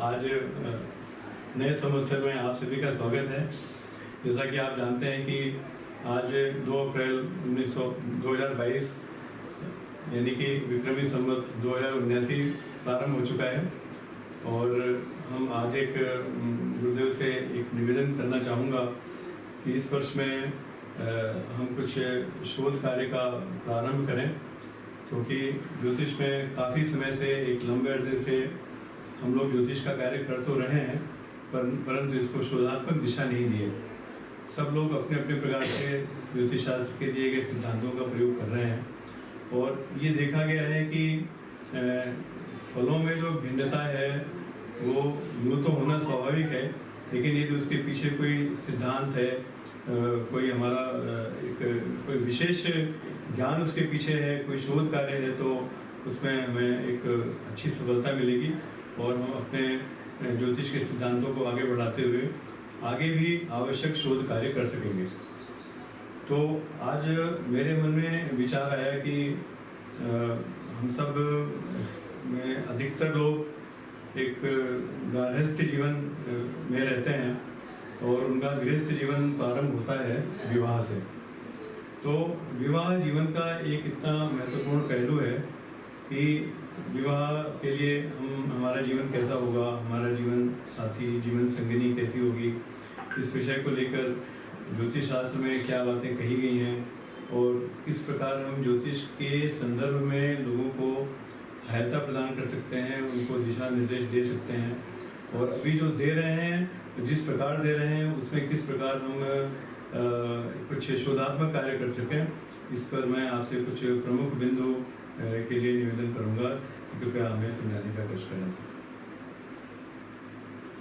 आज नए संवत्सर में आप सभी का स्वागत है। जैसा कि आप जानते हैं कि आज 2 अप्रैल 2022 यानी कि विक्रमी संवत 2079 प्रारंभ हो चुका है और हम आज एक गुरुदेव से एक निवेदन करना चाहूँगा कि इस वर्ष में हम कुछ शोध कार्य का प्रारंभ करें, क्योंकि ज्योतिष में काफ़ी समय से एक लंबे अरसे से हम लोग ज्योतिष का कार्य कर तो रहे हैं परंतु इसको शोधात्मक दिशा नहीं दिए। सब लोग अपने अपने प्रकार से ज्योतिष शास्त्र के दिए गए सिद्धांतों का प्रयोग कर रहे हैं और ये देखा गया है कि फलों में जो भिन्नता है वो यूँ तो होना स्वाभाविक है, लेकिन यदि उसके पीछे कोई सिद्धांत है, कोई हमारा कोई विशेष ज्ञान उसके पीछे है, कोई शोध कार्य है, तो उसमें हमें एक अच्छी सफलता मिलेगी और हम अपने ज्योतिष के सिद्धांतों को आगे बढ़ाते हुए आगे भी आवश्यक शोध कार्य कर सकेंगे। तो आज मेरे मन में विचार आया कि हम सब में अधिकतर लोग एक गृहस्थ जीवन में रहते हैं और उनका गृहस्थ जीवन प्रारंभ होता है विवाह से। तो विवाह जीवन का एक इतना महत्वपूर्ण पहलू है कि विवाह के लिए हमारा जीवन कैसा होगा, हमारा जीवन साथी, जीवन संगिनी कैसी होगी, इस विषय को लेकर ज्योतिष शास्त्र में क्या बातें कही गई हैं और किस प्रकार हम ज्योतिष के संदर्भ में लोगों को सहायता प्रदान कर सकते हैं, उनको दिशा निर्देश दे सकते हैं और अभी जो दे रहे हैं, जिस प्रकार दे रहे हैं उसमें किस प्रकार हम कुछ शोधात्मक कार्य कर सकें, इस पर मैं आपसे कुछ प्रमुख बिंदु के लिए निवेदन करूंगा। कृपया हमें समझाने का कोशिश करना।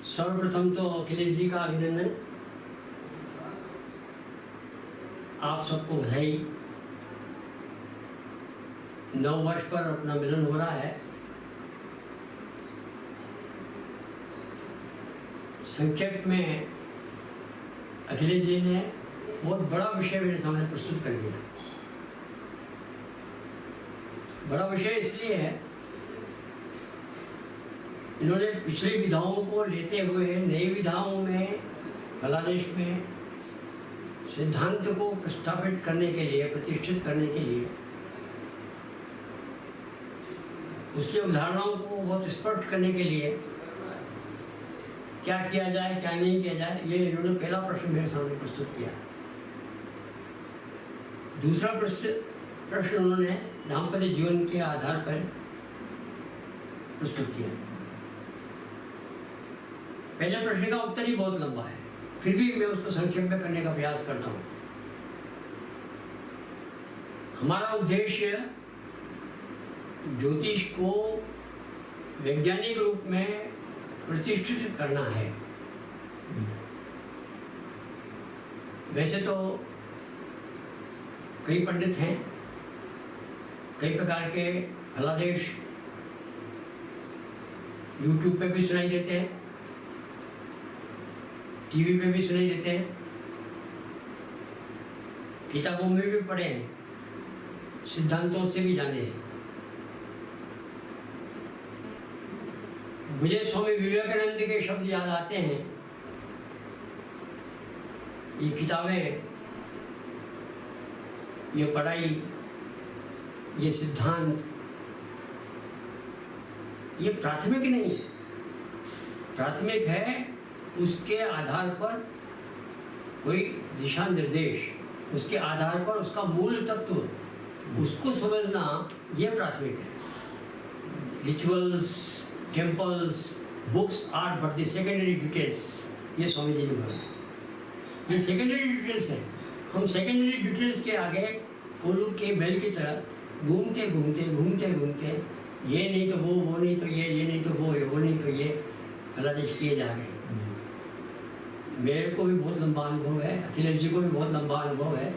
सर्वप्रथम तो अखिलेश जी का अभिनंदन, आप सबको बधाई। 9 वर्ष पर अपना मिलन हो रहा है। संक्षेप में अखिलेश जी ने बहुत बड़ा विषय मेरे सामने प्रस्तुत कर दिया। बड़ा विषय इसलिए है, इन्होंने पिछली विधाओं को लेते हुए नई विधाओं में फलादेश में सिद्धांत को प्रस्थापित करने के लिए, प्रतिष्ठित करने के लिए, उसकी उदाहरणों को बहुत स्पष्ट करने के लिए क्या किया जाए, क्या नहीं किया जाए, ये इन्होंने पहला प्रश्न मेरे सामने प्रस्तुत किया। दूसरा प्रश्न उन्होंने दाम्पत्य जीवन के आधार पर प्रस्तुत किया। पहले प्रश्न का उत्तर ही बहुत लंबा है, फिर भी मैं उसको संक्षेप में करने का प्रयास करता हूँ। हमारा उद्देश्य ज्योतिष को वैज्ञानिक रूप में प्रतिष्ठित करना है। वैसे तो कई पंडित हैं, कई प्रकार के फलादेश YouTube पे भी सुनाई देते हैं, टीवी पे भी सुनाई देते हैं, किताबों में भी पढ़े हैं, सिद्धांतों से भी जाने हैं। मुझे स्वामी विवेकानंद के शब्द याद आते हैं। ये किताबें, ये पढ़ाई, ये सिद्धांत, ये प्राथमिक नहीं है। प्राथमिक है उसके आधार पर कोई दिशा निर्देश, उसके आधार पर उसका मूल तत्व, उसको समझना, ये प्राथमिक है। Rituals, temples, books are but the secondary details, ये स्वामी जी ने बोला। ये सेकेंडरी डिटेल्स है। हम सेकेंडरी डिटेल्स के आगे कोलू के बैल की तरह घूमते घूमते घूमते घूमते, ये नहीं तो वो नहीं तो ये नहीं तो वो नहीं तो ये फलादेश किए जा रहे हैं। मेरे को भी बहुत लंबा अनुभव है, अखिलेश जी को भी बहुत लंबा अनुभव है।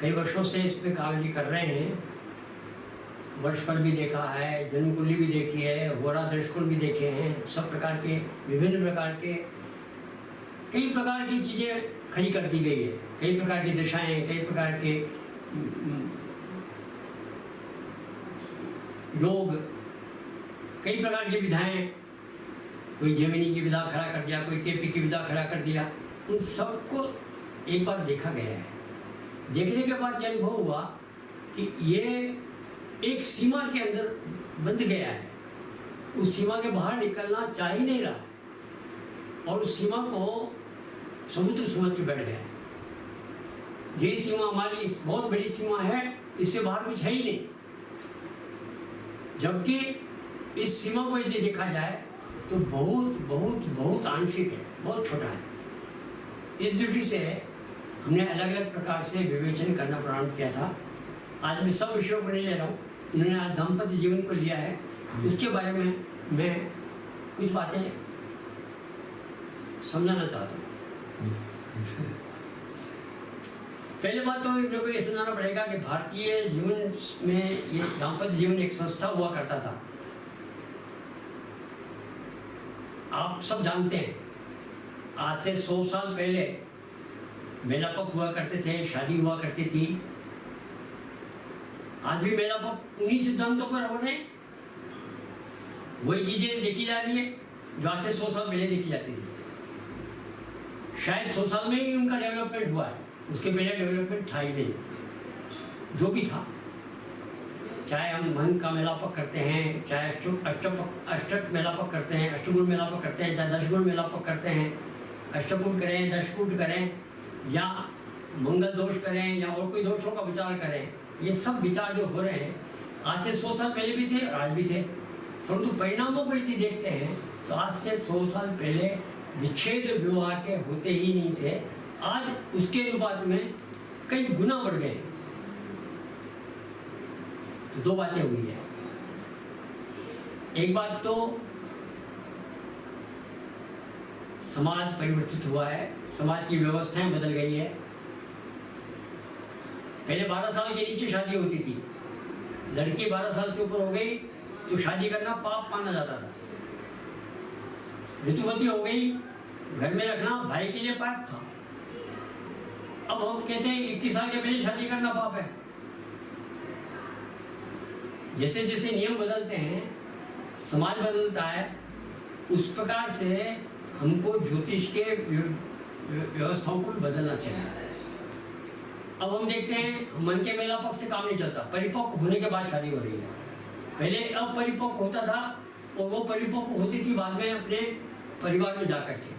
कई वर्षों से इसमें कार्य कर रहे हैं। वर्षफल भी देखा है, जन्मकुंडली भी देखी है, होरा दृष्टिकोण भी देखे हैं, सब प्रकार के विभिन्न प्रकार के कई प्रकार की चीज़ें खड़ी कर दी गई है। कई प्रकार की दिशाएं, कई प्रकार के योग, कई प्रकार की विधाएं कोई जेमिनी की विधा खड़ा कर दिया, कोई केपी की विधा खड़ा कर दिया। उन सबको एक बार देखा गया है। देखने के बाद यह अनुभव हुआ कि ये एक सीमा के अंदर बंध गया है, उस सीमा के बाहर निकलना चाह ही नहीं रहा और उस सीमा को समुद्र समझ के बैठ गया। ये सीमा हमारी बहुत बड़ी सीमा है, इससे बाहर कुछ है ही नहीं। जबकि इस सीमा को यदि देखा जाए तो बहुत बहुत बहुत आंशिक है, बहुत छोटा है। इस दृष्टि से हमने अलग अलग प्रकार से विवेचन करना प्रारंभ किया था। आज मैं सब विषयों को नहीं ले रहा हूँ, इन्होंने आज दाम्पत्य जीवन को लिया है, उसके बारे में मैं कुछ बातें समझाना चाहता हूँ। पहले बात तो मेरे को ये समझाना पड़ेगा कि भारतीय जीवन में ये दाम्पत्य जीवन एक संस्था हुआ करता था। आप सब जानते हैं, आज से 100 साल पहले मेलापक हुआ करते थे, शादी हुआ करती थी। आज भी मेलापक उन्हीं सिद्धांतों पर होने वही चीजें देखी जा रही है जो आज से 100 साल पहले देखी जाती थी। शायद 100 साल में ही उनका डेवलपमेंट हुआ है, उसके पहले डेवलपमेंट था ही नहीं। जो भी था, चाहे हम मन का मेलापक करते हैं, चाहे अष्टक मेलापक करते हैं, अष्टगुण मेलापक करते हैं, चाहे 10 गुण मेलापक करते हैं, अष्टकूट करें, 10 कूट करें, या मंगल दोष करें, या और कोई दोषों का विचार करें, ये सब विचार जो हो रहे हैं आज से 100 साल पहले भी थे और आज भी थे। परंतु परिणामों को यदि देखते हैं तो आज से 100 साल पहले विच्छेद विवाह के होते ही नहीं थे, आज उसके अनुपात में कई गुना बढ़ गए। तो दो बातें हुई है। एक बात तो समाज परिवर्तित हुआ है, समाज की व्यवस्थाएं बदल गई है। पहले 12 साल के नीचे शादी होती थी, लड़की 12 साल से ऊपर हो गई तो शादी करना पाप माना जाता था। ऋतुवती हो गई, घर में रखना भाई के लिए पाप था। अब हम कहते हैं 21 साल के पहले शादी करना पाप है। जैसे जैसे नियम बदलते हैं, समाज बदलता है, उस प्रकार से हमको ज्योतिष के व्यवस्थाओं को बदलना चाहिए। अब हम देखते हैं मन के मेलापक से काम नहीं चलता, परिपक्व होने के बाद शादी हो रही है। पहले अपरिपक्व होता था और वो परिपक्व होती थी बाद में अपने परिवार में जाकर के,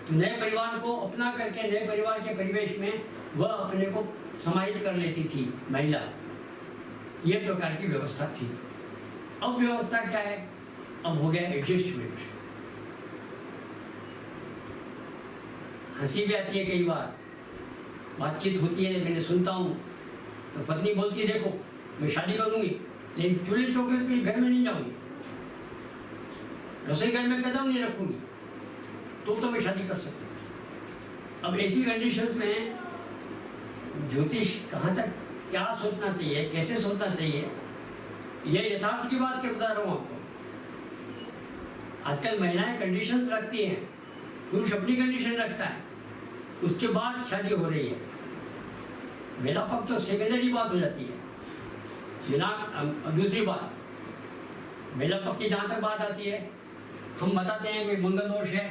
तो नए परिवार को अपना करके नए परिवार के परिवेश में वह अपने को समाहित कर लेती थी महिला। ये प्रकार की व्यवस्था थी। अब व्यवस्था क्या है? अब हो गया एडजस्टमेंट। हंसी भी आती है, कई बार बातचीत होती है, मैंने सुनता हूँ तो पत्नी बोलती है देखो मैं शादी करूंगी लेकिन चूल्हे चौके के घर में नहीं जाऊंगी, रसोई घर में कदम नहीं रखूंगी, तो मैं शादी कर सकती हूँ। अब ऐसी कंडीशंस में ज्योतिष कहाँ तक क्या सोचना चाहिए, कैसे सोचना चाहिए, यह यथार्थ की बात बता रहा हूँ आपको। आजकल महिलाएं कंडीशंस रखती हैं, पुरुष अपनी कंडीशन रखता है, उसके बाद शादी हो रही है। मेलापक तो सेकेंडरी बात हो जाती है। दूसरी बात, मेलापक की जहाँ तक बात आती है, हम बताते हैं कि मंगल दोष है,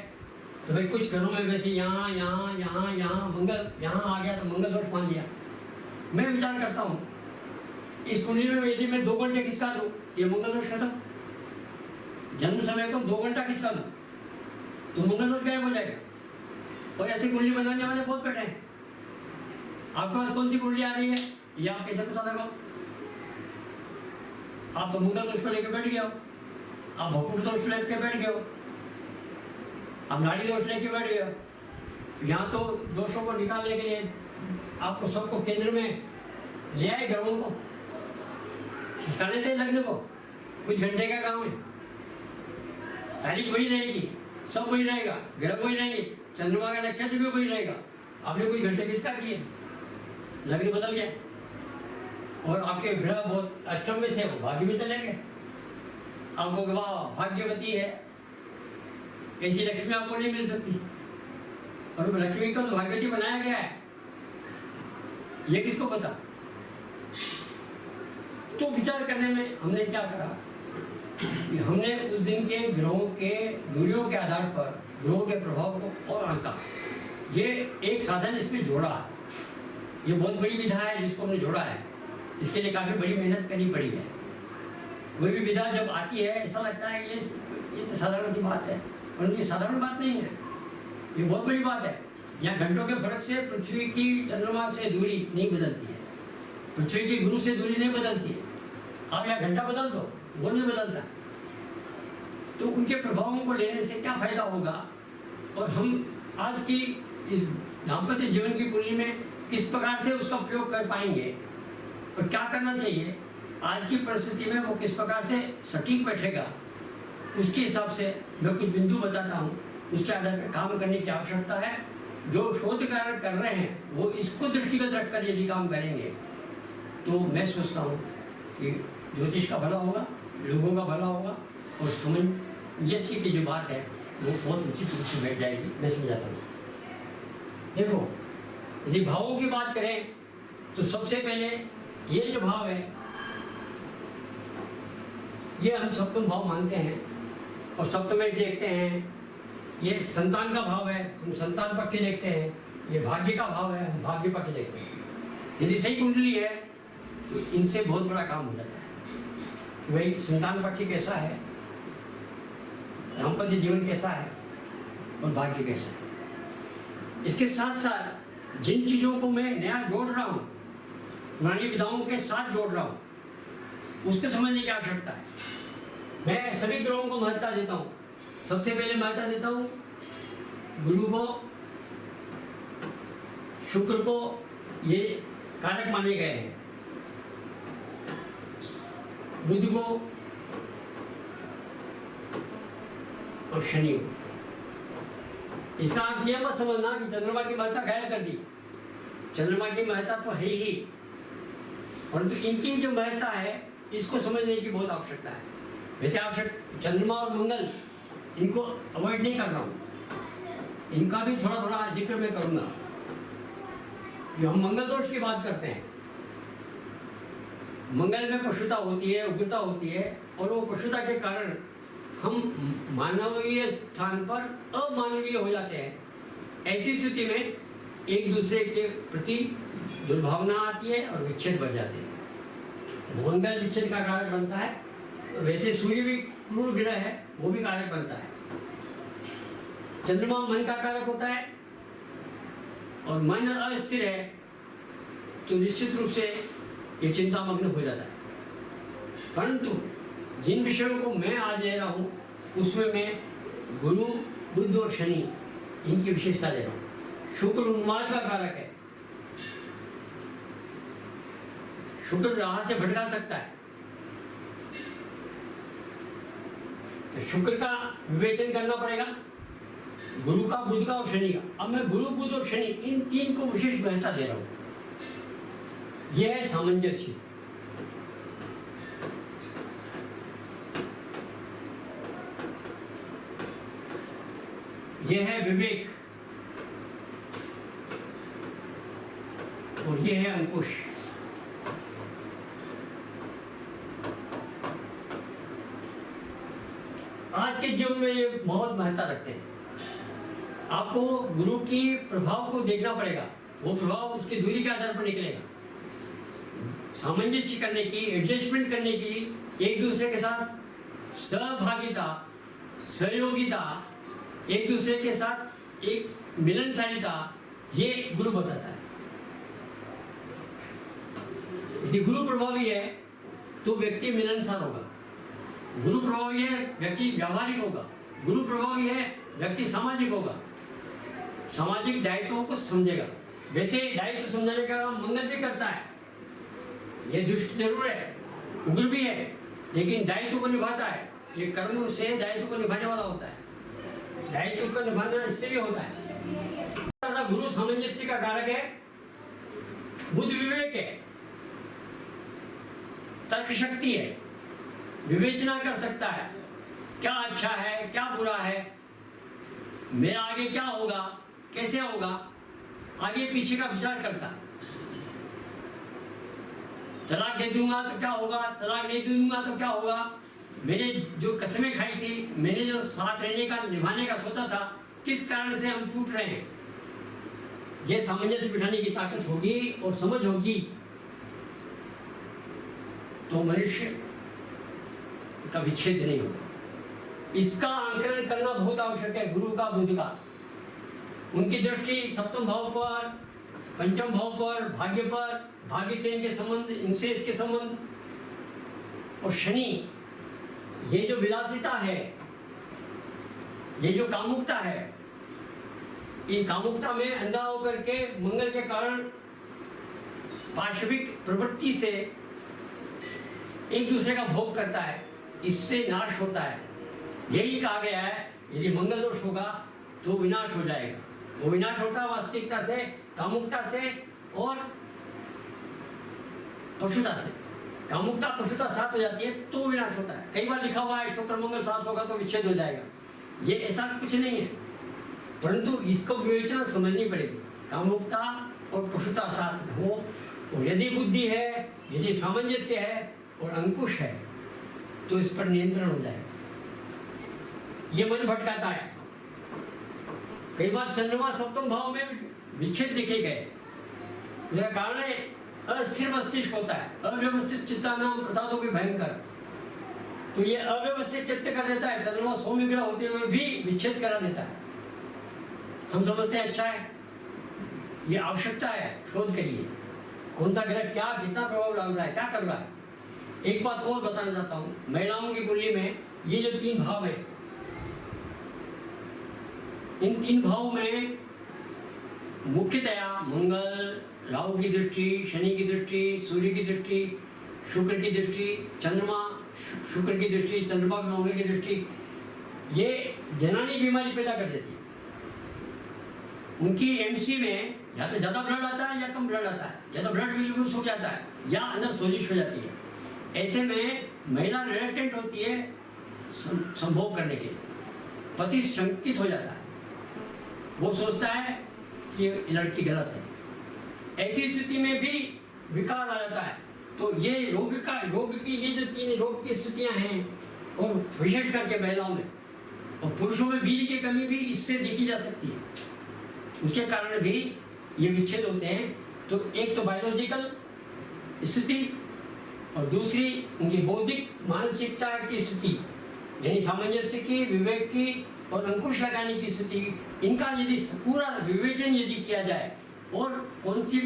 तो भाई कुछ घरों में वैसे यहाँ यहाँ यहाँ यहाँ मंगल यहाँ आ गया तो मंगल दोष मान लिया। मैं विचार करता हूँ इस कुंडली में यदि मैं 2 घंटे खिसका दूँ, ये मंगल दोष खत्म। जन्म समय को 2 घंटा खिसका दूँ तो मंगल दोष गायब हो जाएगा। और ऐसी कुंडली बनाने वाले बहुत बैठे हैं। आपके पास कौन सी कुंडली आ रही है ये आप कैसे पता लगाओ? आप तो मंगल दोष को लेकर बैठ गए हो, आप भकुट दोष लेकर बैठ गए हो, आप नाड़ी दोष लेके बैठ गए हो। यहाँ तो दोषों को निकालने के लिए आपको सबको केंद्र में ले आए, ग्रहों को खिसकाने थे लग्न को, कुछ घंटे का काम है। तारीख वही रहेगी, सब वही रहेगा, ग्रह वही रहेंगे, चंद्रमा का नक्षत्र भी वही रहेगा। आपने कुछ घंटे खिसका दिए, लग्न बदल गया और आपके ग्रह बहुत अष्टम में थे, वो भाग्य में चले गए। आपको वाह भाग्यवती है, ऐसी लक्ष्मी आपको नहीं मिल सकती। और लक्ष्मी को तो भाग्यवती बनाया गया है, ये किसको पता? तो विचार करने में हमने क्या करा, हमने उस दिन के ग्रहों के दूरियों के आधार पर ग्रहों के प्रभाव को और आंका। ये एक साधन इसमें जोड़ा है। ये बहुत बड़ी विधा है जिसको हमने जोड़ा है। इसके लिए काफ़ी बड़ी मेहनत करनी पड़ी है। कोई भी विधा जब आती है ऐसा लगता है ये साधारण सी बात है, परंतु ये साधारण बात नहीं है, ये बहुत बड़ी बात है। यहाँ घंटों के फर्क से पृथ्वी की चंद्रमा से दूरी नहीं बदलती है, पृथ्वी की गुरु से दूरी नहीं बदलती है। आप यहाँ घंटा बदल दो, वो नहीं बदलता। तो उनके प्रभावों को लेने से क्या फायदा होगा, और हम आज की इस दाम्पत्य जीवन की कुंडली में किस प्रकार से उसका प्रयोग कर पाएंगे और क्या करना चाहिए, आज की परिस्थिति में वो किस प्रकार से सटीक बैठेगा, उसके हिसाब से मैं कुछ बिंदु बताता हूँ। उसके आधार पर काम करने की आवश्यकता है। जो शोध कार्य कर रहे हैं वो इसको दृष्टिगत रखकर यदि काम करेंगे तो मैं सोचता हूँ कि ज्योतिष का भला होगा, लोगों का भला होगा, और सामंजस्य की जो बात है वो बहुत उचित रूप से बैठ जाएगी। मैं समझाता हूँ। देखो, यदि भावों की बात करें तो सबसे पहले ये जो भाव है ये हम सप्तम भाव मानते हैं, और सप्तमेश देखते हैं। ये संतान का भाव है, हम संतान पक्ष देखते हैं। ये भाग्य का भाव है, हम भाग्य पक्ष देखते हैं। यदि सही कुंडली है तो इनसे बहुत बड़ा काम हो जाता है। भाई संतान पक्ष कैसा है, दाम्पत्य जीवन कैसा है, और भाग्य कैसा है। इसके साथ साथ जिन चीज़ों को मैं नया जोड़ रहा हूँ, पुरानी विधाओं के साथ जोड़ रहा हूँ, उसको समझने की आवश्यकता है। मैं सभी ग्रहों को महत्ता देता हूँ। सबसे पहले महत्ता देता हूँ गुरु को, शुक्र को, ये कारक माने गए हैं। बुध को और शनि को। इसका अर्थ यह मत समझना कि चंद्रमा की महत्ता गायब कर दी। चंद्रमा की महत्ता तो है ही, परंतु इनकी जो महत्ता है इसको समझने की बहुत आवश्यकता है। वैसे आवश्यक चंद्रमा और मंगल इनको अवॉइड नहीं कर रहा हूँ, इनका भी थोड़ा थोड़ा जिक्र मैं करूँगा। जो हम मंगल दोष की बात करते हैं, मंगल में पशुता होती है, उग्रता होती है, और वो पशुता के कारण हम मानवीय स्थान पर अमानवीय हो जाते हैं। ऐसी स्थिति में एक दूसरे के प्रति दुर्भावना आती है और विच्छेद बढ़ जाते हैं। मंगल विच्छेद का कारक बनता है। वैसे सूर्य भी क्रूर ग्रह है, वो भी कारक बनता है। चंद्रमा मन का कारक होता है, और मन अस्थिर है तो निश्चित रूप से ये चिंतामग्न हो जाता है। परंतु जिन विषयों को मैं आज ले रहा हूँ उसमें मैं गुरु, बुध और शनि इनकी विशेषता ले रहा हूँ। शुक्र उन्माद का कारक है। शुक्र राह से भटका सकता है, तो शुक्र का विवेचन करना पड़ेगा, गुरु का, बुध का और शनि का। अब मैं गुरु, बुध और शनि इन तीन को विशेष महत्ता दे रहा हूं। यह है सामंजस्य। यह है विवेक, और यह है अंकुश। आज के जीवन में ये बहुत महत्ता रखते हैं। आपको गुरु की प्रभाव को देखना पड़ेगा, वो प्रभाव उसकी दूरी के आधार पर निकलेगा। सामंजस्य करने की, एडजस्टमेंट करने की, एक दूसरे के साथ सहभागिता, सहयोगिता, एक दूसरे के साथ एक मिलनसारिता, ये गुरु बताता है। यदि गुरु प्रभावी है तो व्यक्ति मिलनसार होगा, गुरु प्रभावी है व्यक्ति व्यावहारिक होगा, गुरु प्रभावी है व्यक्ति सामाजिक होगा, सामाजिक दायित्वों को समझेगा। वैसे दायित्व समझने का काम मंगल भी करता है। ये दुष्ट जरूर है, उग्र भी है, लेकिन दायित्व को निभाता है। ये कर्म से दायित्व को निभाने वाला होता है। दायित्व को निभाना इससे भी होता है। गुरु सामंजस्य का कारक है, बुध विवेक है, तर्क शक्ति है, विवेचना कर सकता है, क्या अच्छा है क्या बुरा है, मेरा आगे क्या होगा, कैसे होगा, आगे पीछे का विचार करता है। तलाक दे दूंगा तो क्या होगा, तलाक नहीं दूंगा तो क्या होगा, मैंने जो कस्में खाई थी, मैंने जो साथ रहने का निभाने का सोचा था, किस कारण से हम टूट रहे हैं। ये सामंजस्य बिठाने की ताकत होगी और समझ होगी तो मनुष्य का विच्छेद नहीं होगा। इसका आकलन करना बहुत आवश्यक है। गुरु का, बुद्ध का, उनकी दृष्टि सप्तम भाव पर, पंचम भाव पर, भाग्य पर, भाग्य से इनके संबंध, इनसे इसके संबंध, और शनि, ये जो विलासिता है, ये जो कामुकता है, ये कामुकता में अंधा होकर के मंगल के कारण पार्श्विक प्रवृत्ति से एक दूसरे का भोग करता है, इससे नाश होता है। यही कहा गया है यदि मंगल दोष होगा तो विनाश हो जाएगा। वो विनाश होता है वास्तविकता से, कामुकता से और पशुता से। कामुकता पशुता साथ हो जाती है तो विनाश होता है। कई बार लिखा हुआ है शुक्र मंगल साथ होगा तो विच्छेद हो जाएगा, ये ऐसा कुछ नहीं है, परंतु इसको विवेचना समझनी पड़ेगी। कामुकता और पशुता साथ हो, और यदि बुद्धि है, यदि सामंजस्य है और अंकुश है तो इस पर नियंत्रण हो जाएगा। ये मन भटकाता है। कई बार चंद्रमा सप्तम भाव में विच्छेद देखे गए, उसका कारण है अस्थिर मस्तिष्क होता है, अव्यवस्थित चित्ता नाम प्रसादों की भयंकर। तो ये अव्यवस्थित चित्त कर देता है। चंद्रमा सौम्य ग्रह होते हुए भी विच्छेद करा देता है। हम समझते हैं अच्छा है, ये आवश्यकता है, शोध करिए कौन सा ग्रह क्या कितना प्रभाव डाल रहा है, क्या कर रहा है। एक बात और बताना चाहता हूँ, महिलाओं की कुंडली में ये जो 3 भाव है, इन 3 भाव में मुख्यतया मंगल, राहु की दृष्टि, शनि की दृष्टि, सूर्य की दृष्टि, शुक्र की दृष्टि, चंद्रमा, शुक्र की दृष्टि, चंद्रमा मंगल की दृष्टि, ये जनानी बीमारी पैदा कर देती है। उनकी एमसी में या तो ज़्यादा ब्लड आता है या कम ब्लड आता है, या तो ब्लड बिल्कुल सूख जाता है या अंदर सोजिश हो जाती है। ऐसे में महिला रिलेक्टेंट होती है संभोग करने के लिए, पति शंकित हो जाता है, वो सोचता है कि लड़की गलत है। ऐसी स्थिति में भी विकार आ जाता है। तो ये रोग की ये जो 3 रोग की स्थितियां हैं, और विशेष करके महिलाओं में और पुरुषों में बीज की कमी भी इससे देखी जा सकती है। उसके कारण भी ये विच्छेद होते हैं। तो एक तो बायोलॉजिकल स्थिति और दूसरी उनकी बौद्धिक मानसिकता की स्थिति, यानी सामंजस्य की, विवेक की और अंकुश लगाने की स्थिति, इनका यदि पूरा विवेचन यदि किया जाए, और कौन सी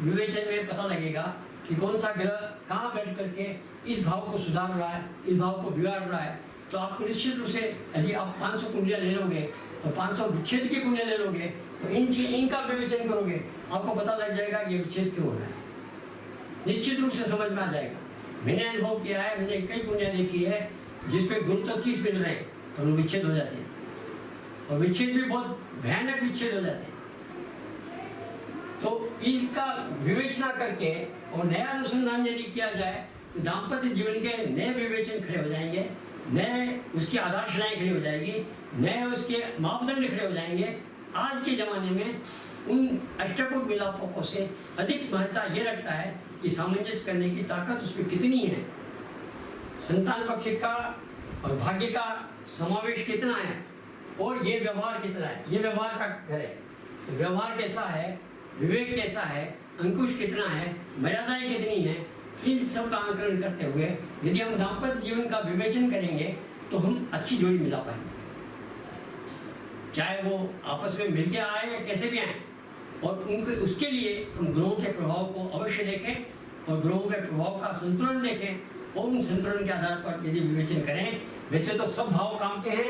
विवेचन में पता लगेगा कि कौन सा ग्रह कहाँ बैठ करके इस भाव को सुधार रहा है, इस भाव को बिगाड़ रहा है, तो आपको निश्चित रूप से यदि आप 500 कुंडलियाँ ले लोगे और 500 विच्छेद की कुंडलियाँ ले लोगे तो इनका विवेचन करोगे, आपको पता लग जाएगा ये विच्छेद क्यों हो रहा है। निश्चित रूप से समझ में आ जाएगा। मैंने अनुभव किया है, मैंने कई कुंडलियाँ देखी है जिसपे गुरु तो 30 मिल रहे हैं और वो विच्छेद हो जाते हैं, और विच्छेद भी बहुत भयानक विच्छेद हो जाते हैं। तो इसका विवेचना करके और नया अनुसंधान यदि किया जाए तो दाम्पत्य जीवन के नए विवेचन खड़े हो जाएंगे, नए उसकी आधारशिलाएं खड़ी हो जाएगी, नए उसके मापदंड खड़े हो जाएंगे। आज के ज़माने में उन अष्टकोट मिलापों से अधिक महत्ता ये रखता है कि सामंजस्य करने की ताकत उसमें कितनी है, संतान पक्ष का और भाग्य का समावेश कितना है, और ये व्यवहार कितना है, ये व्यवहार का घर है, व्यवहार कैसा है, विवेक कैसा है, अंकुश कितना है, मर्यादाएं कितनी है, इन सब का आकलन करते हुए यदि हम दाम्पत्य जीवन का विवेचन करेंगे तो हम अच्छी जोड़ी मिला पाएंगे, चाहे वो आपस में मिलके आए या कैसे भी आए। और उनके उसके लिए हम ग्रहों के प्रभाव को अवश्य देखें और ग्रहों के प्रभाव का संतुलन देखें, और उन संतुलन के आधार पर यदि विवेचन करें। वैसे तो सब भाव काम के हैं,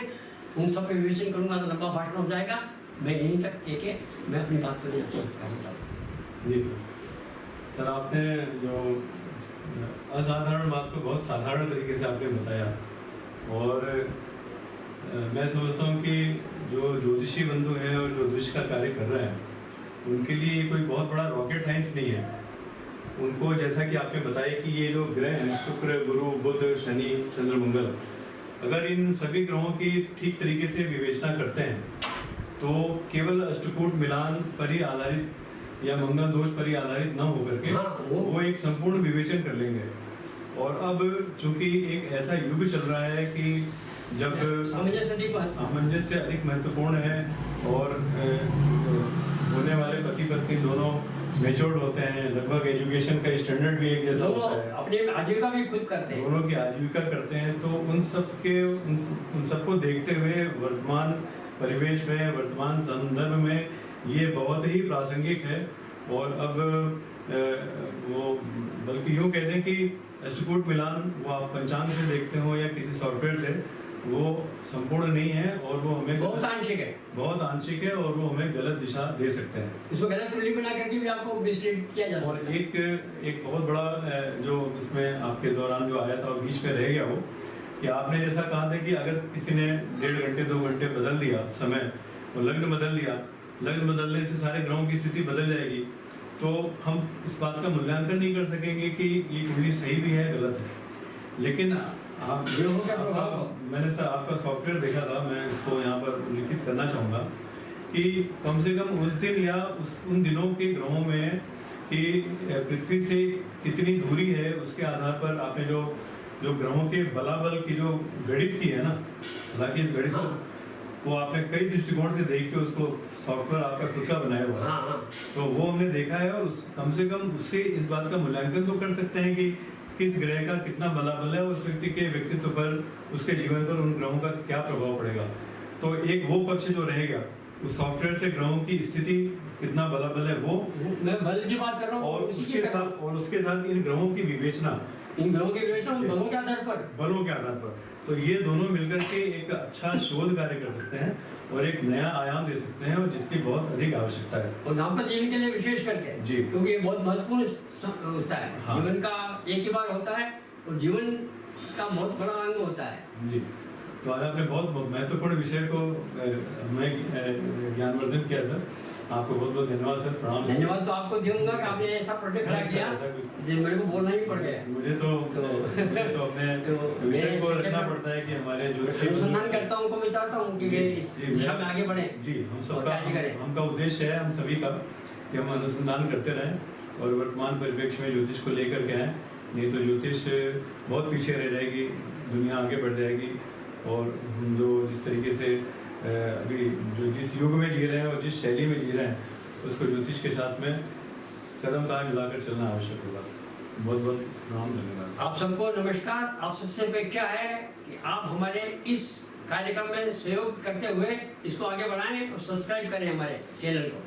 उन सब पे विवेचन करूंगा तो लंबा भाषण हो जाएगा। मैं यहीं तक के मैं अपनी बात को नहीं समझता हूँ। जी सर, आपने जो असाधारण बात को बहुत साधारण तरीके से आपने बताया, और मैं समझता हूँ कि जो ज्योतिषी बंधु हैं और जो ज्योतिष का कार्य कर रहे हैं उनके लिए कोई बहुत बड़ा रॉकेट साइंस नहीं है। उनको जैसा कि आपने बताया कि ये जो ग्रह हैं शुक्र, गुरु, बुध, शनि, चंद्र, मंगल, अगर इन सभी ग्रहों की ठीक तरीके से विवेचना करते हैं तो केवल अष्टकूट मिलान पर ही आधारित या मंगल दोष पर ही आधारित न होकर के वो एक संपूर्ण विवेचन कर लेंगे। और अब चूंकि एक ऐसा युग चल रहा है कि जब सामंजस्य अधिक महत्वपूर्ण है और होने वाले पति पत्नी दोनों मेच्योर्ड होते हैं, लगभग एजुकेशन का स्टैंडर्ड भी एक जैसा होता है, अपनी आजीविका भी खुद करते हैं, दोनों की आजीविका करते हैं, तो उन सबको देखते हुए वर्तमान परिवेश में, वर्तमान संदर्भ में ये बहुत ही प्रासंगिक है। और अब वो बल्कि यूँ कह दें कि अष्टकूट मिलान वो आप पंचांग से देखते हो या किसी सॉफ्टवेयर से, वो संपूर्ण नहीं है और वो हमें बहुत आंशिक है और वो हमें गलत दिशा दे सकते हैं। इसको गलत रूली बना करके भी आपको मिसलीड किया जा सकता है। और एक बहुत बड़ा जो इसमें आपके दौरान जो आया था और बीच में रह गया वो, कि आपने जैसा कहा था कि अगर किसी ने 1.5 घंटे 2 घंटे बदल दिया समय और लग्न बदल दिया, लग्न बदलने से सारे ग्रहों की स्थिति बदल जाएगी, तो हम इस बात का मूल्यांकन नहीं कर सकेंगे कि ये कुंडली सही भी है गलत है। लेकिन आप मैंने सर आपका सॉफ्टवेयर देखा था, मैं इसको यहाँ पर उल्लिखित करना चाहूँगा कि कम से कम उस दिन या उन दिनों के ग्रहों में कि पृथ्वी से कितनी दूरी है, उसके आधार पर आपने जो ग्रहों के बलाबल की जो गणित की है ना, हालांकि इस गणित वो आपने कई दृष्टिकोण से देख के उसको सॉफ्टवेयर आपका खुद का बनाया हुआ है, तो वो हमने देखा है और कम से कम उससे इस बात का मूल्यांकन तो कर सकते हैं कि किस ग्रह का कितना बलाबल है और उस व्यक्ति के व्यक्तित्व पर, उसके जीवन पर उन ग्रहों का क्या प्रभाव पड़ेगा। तो एक वो पक्ष जो रहेगा उस सॉफ्टवेयर से ग्रहों की स्थिति कितना बलाबल है वो मैं बल की बात कर रहा हूँ, और उसके साथ इन ग्रहों की विवेचना बलों के आधार पर तो ये दोनों मिलकर के एक अच्छा शोध कार्य कर सकते हैं और एक नया आयाम दे सकते हैं और जिसकी बहुत अधिक आवश्यकता है और दाम्पत्य जीवन के लिए विशेष करके जी, क्योंकि ये बहुत महत्वपूर्ण होता है। हाँ। जीवन का एक ही बार होता है और जीवन का बहुत बड़ा अंग होता है जी। तो आज आपने बहुत महत्वपूर्ण विषय को हमें ज्ञानवर्धन किया सर, आपको बहुत बहुत धन्यवाद सर, प्रणाम। धन्यवाद तो आपको दूंगा कि आपने ऐसा प्रोजेक्ट खड़ा किया जो मेरे को बोलना ही पड़ गया। मुझे तो अपने विषय को रखना पड़ता है कि हमारे जो अनुसंधान करता हूँ, मैं चाहता हूँ कि इस दिशा में आगे बढ़े। जी, हम सबका हमका उद्देश्य है, हम सभी का, कि हम अनुसंधान करते रहें और वर्तमान परिप्रेक्ष्य में ज्योतिष को लेकर के आए, नहीं तो ज्योतिष बहुत पीछे रह जाएगी, दुनिया आगे बढ़ जाएगी। और हम जो जिस तरीके से अभी जो जिस युग में जी रहे हैं और जिस शैली में जी रहे हैं, उसको ज्योतिष के साथ में कदम ताल मिलाकर चलना आवश्यक होगा। बहुत बहुत प्रणाम, धन्यवाद। आप सबको नमस्कार। आप सबसे अपेक्षा है कि आप हमारे इस कार्यक्रम में सहयोग करते हुए इसको आगे बढ़ाएं और सब्सक्राइब करें हमारे चैनल को।